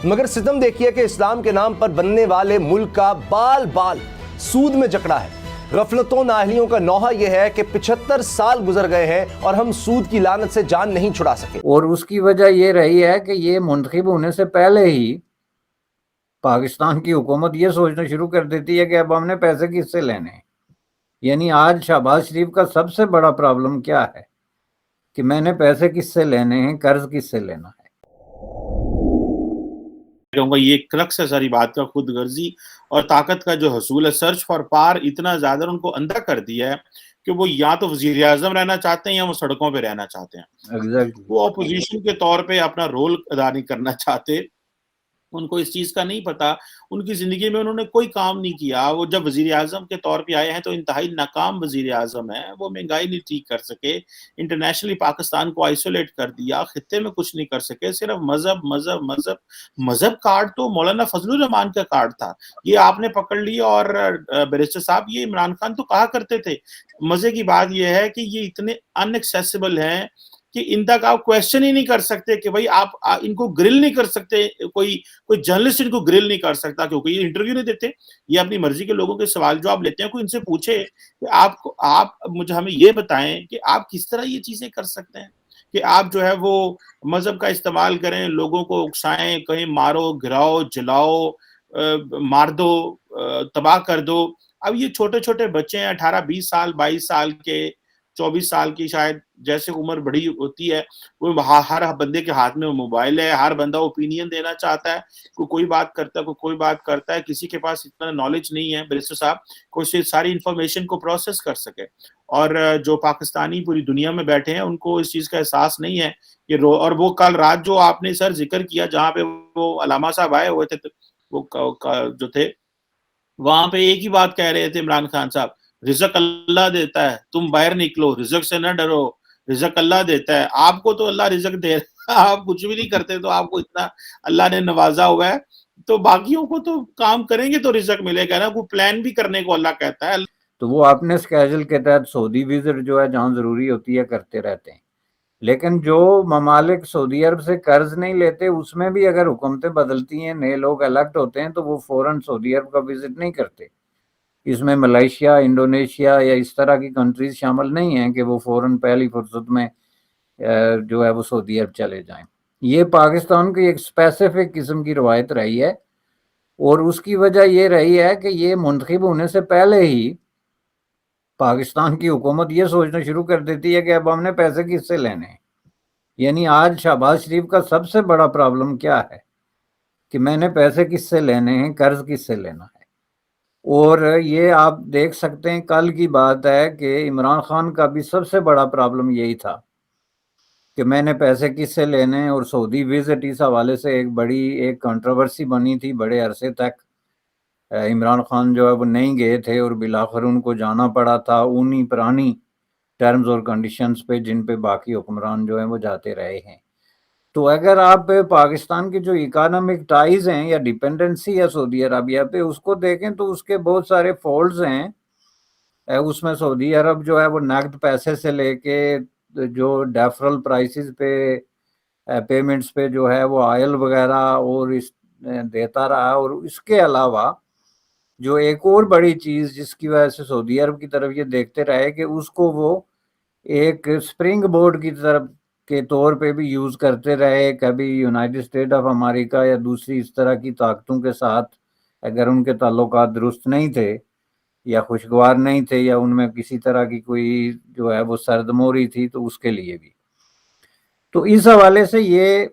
مگر ستم دیکھیے کہ اسلام کے نام پر بننے والے ملک کا بال بال سود میں جکڑا ہے۔ غفلتوں نااہلیوں کا نوحہ یہ ہے کہ 75 سال گزر گئے ہیں اور ہم سود کی لعنت سے جان نہیں چھڑا سکے۔ اور اس کی وجہ یہ رہی ہے کہ یہ منتخب ہونے سے پہلے ہی پاکستان کی حکومت یہ سوچنا شروع کر دیتی ہے کہ اب ہم نے پیسے کس سے لینے ہیں۔ یعنی آج شہباز شریف کا سب سے بڑا پرابلم کیا ہے کہ میں نے پیسے کس سے لینے ہیں، قرض کس سے لینا ہے۔ کہوں گا یہ کلکس ہے ساری بات کا، خود غرضی اور طاقت کا جو حصول ہے، سرچ فار پار اتنا زیادہ ان کو اندھا کر دیا ہے کہ وہ یا تو وزیر اعظم رہنا چاہتے ہیں یا وہ سڑکوں پہ رہنا چاہتے ہیں۔ وہ اپوزیشن کے طور پہ اپنا رول ادا نہیں کرنا چاہتے، ان کو اس چیز کا نہیں پتا، ان کی زندگی میں انہوں نے کوئی کام نہیں کیا۔ وہ جب وزیر اعظم کے طور پہ آئے ہیں تو انتہائی ناکام وزیر اعظم ہے، وہ مہنگائی نہیں ٹھیک کر سکے، انٹرنیشنلی پاکستان کو آئسولیٹ کر دیا، خطے میں کچھ نہیں کر سکے، صرف مذہب مذہب مذہب مذہب کارڈ تو مولانا فضل الرحمان کا کارڈ تھا، یہ آپ نے پکڑ لیا۔ اور بیرسٹر صاحب یہ عمران خان تو کہا کرتے تھے، مزے کی بات یہ ہے کہ یہ اتنے ان ایکسیسیبل ہیں کہ ان تک آپ کویسچن ہی نہیں کر سکتے کہ بھائی آپ ان کو گرل نہیں کر سکتے، کوئی جرنلسٹ ان کو گرل نہیں کر سکتا کیونکہ یہ انٹرویو نہیں دیتے، یہ اپنی مرضی کے لوگوں کے سوال جواب لیتے ہیں۔ کوئی ان سے پوچھے کہ آپ مجھے ہمیں یہ بتائیں کہ آپ کس طرح یہ چیزیں کر سکتے ہیں کہ آپ جو ہے وہ مذہب کا استعمال کریں، لوگوں کو اکسائیں، کہیں مارو گراؤ جلاؤ، مار دو، تباہ کر دو۔ اب یہ چھوٹے چھوٹے بچے ہیں، 18 20 سال 22 سال کے، 24 سال کی، شاید جیسے عمر بڑی ہوتی ہے وہ ہر بندے کے ہاتھ میں موبائل ہے، ہر بندہ اوپینین دینا چاہتا ہے، کوئی بات کرتا ہے، کوئی بات کرتا ہے، کسی کے پاس اتنا نالج نہیں ہے بیرسٹر صاحب کوئی ساری انفارمیشن کو پروسیس کر سکے۔ اور جو پاکستانی پوری دنیا میں بیٹھے ہیں ان کو اس چیز کا احساس نہیں ہے کہ اور وہ کل رات جو آپ نے سر ذکر کیا جہاں پہ وہ علامہ صاحب آئے ہوئے تھے، وہ جو تھے وہاں پہ ایک ہی بات کہہ رہے تھے عمران خان صاحب، رزق اللہ دیتا ہے، تم باہر نکلو، رزق سے نہ ڈرو، رزق اللہ دیتا ہے۔ آپ کو تو اللہ رزق دے رہا، آپ کچھ بھی نہیں کرتے تو آپ کو اتنا اللہ نے نوازا ہوا ہے، تو باقیوں کو تو کام کریں گے تو رزق ملے گا نا، کوئی پلان بھی کرنے کو اللہ کہتا ہے۔ تو وہ اپنے اسکیجول کے تحت سعودی وزٹ جو ہے جہاں ضروری ہوتی ہے کرتے رہتے ہیں، لیکن جو ممالک سعودی عرب سے قرض نہیں لیتے اس میں بھی اگر حکومتیں بدلتی ہیں، نئے لوگ الیکٹ ہوتے ہیں تو وہ فوراً سعودی عرب کا وزٹ نہیں کرتے۔ اس میں ملائیشیا، انڈونیشیا یا اس طرح کی کنٹریز شامل نہیں ہیں کہ وہ فوراً پہلی فرصت میں جو ہے وہ سعودی عرب چلے جائیں۔ یہ پاکستان کی ایک اسپیسیفک قسم کی روایت رہی ہے، اور اس کی وجہ یہ رہی ہے کہ یہ منتخب ہونے سے پہلے ہی پاکستان کی حکومت یہ سوچنا شروع کر دیتی ہے کہ اب ہم نے پیسے کس سے لینے ہیں۔ یعنی آج شہباز شریف کا سب سے بڑا پرابلم کیا ہے کہ میں نے پیسے کس سے لینے ہیں، قرض کس سے لینا ہے۔ اور یہ آپ دیکھ سکتے ہیں کل کی بات ہے کہ عمران خان کا بھی سب سے بڑا پرابلم یہی تھا کہ میں نے پیسے کس سے لینے ہیں، اور سعودی وزٹ اس حوالے سے ایک بڑی کنٹروورسی بنی تھی بڑے عرصے تک۔ عمران خان جو ہے وہ نہیں گئے تھے اور بالآخر ان کو جانا پڑا تھا انہی پرانی ٹرمز اور کنڈیشنز پہ جن پہ باقی حکمران جو ہیں وہ جاتے رہے ہیں۔ تو اگر آپ پاکستان کے جو اکانومک ٹائز ہیں یا ڈیپینڈنسی ہے سعودی عربیہ پہ اس کو دیکھیں تو اس کے بہت سارے فالٹس ہیں۔ اس میں سعودی عرب جو ہے وہ نقد پیسے سے لے کے جو ڈیفرل پرائسز پہ پیمنٹس پہ جو ہے وہ آئل وغیرہ اور دیتا رہا، اور اس کے علاوہ جو ایک اور بڑی چیز جس کی وجہ سے سعودی عرب کی طرف یہ دیکھتے رہے کہ اس کو وہ ایک سپرنگ بورڈ کی طرف کے طور پہ بھی یوز کرتے رہے، کبھی یونائٹڈ اسٹیٹ آف امریکہ یا دوسری اس طرح کی طاقتوں کے ساتھ اگر ان کے تعلقات درست نہیں تھے یا خوشگوار نہیں تھے یا ان میں کسی طرح کی کوئی جو ہے وہ سردموری تھی تو اس کے لیے بھی۔ تو اس حوالے سے یہ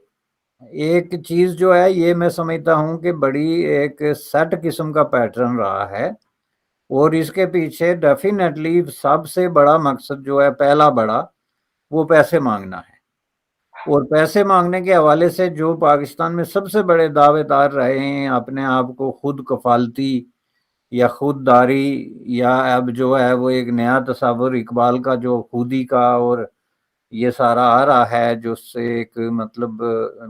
ایک چیز جو ہے یہ میں سمجھتا ہوں کہ بڑی ایک سیٹ قسم کا پیٹرن رہا ہے، اور اس کے پیچھے ڈیفینیٹلی سب سے بڑا مقصد جو ہے پہلا بڑا وہ پیسے مانگنا ہے۔ اور پیسے مانگنے کے حوالے سے جو پاکستان میں سب سے بڑے دعوے دار رہے ہیں اپنے آپ کو خود کفالتی یا خود داری، یا اب جو ہے وہ ایک نیا تصور اقبال کا جو خودی کا اور یہ سارا آ رہا ہے جو سے ایک مطلب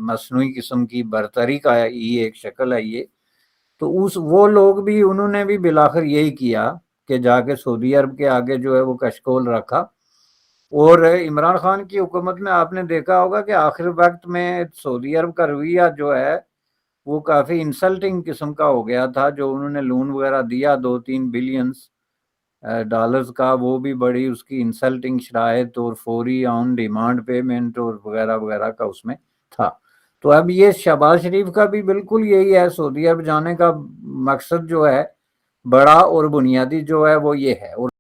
مصنوعی قسم کی برتری کا یہ ایک شکل ہے یہ، تو وہ لوگ بھی انہوں نے بھی بالآخر یہی کیا کہ جا کے سعودی عرب کے آگے جو ہے وہ کشکول رکھا۔ اور عمران خان کی حکومت میں آپ نے دیکھا ہوگا کہ آخر وقت میں سعودی عرب کا رویہ جو ہے وہ کافی انسلٹنگ قسم کا ہو گیا تھا. جو انہوں نے لون وغیرہ دیا 2-3 بلینز ڈالرز کا, وہ بھی بڑی اس کی انسلٹنگ شرائط اور فوری آن ڈیمانڈ پیمنٹ اور وغیرہ وغیرہ کا اس میں تھا. تو اب یہ شہباز شریف کا بھی بالکل یہی ہے. سعودی عرب جانے کا مقصد جو ہے بڑا اور بنیادی جو ہے وہ یہ ہے. اور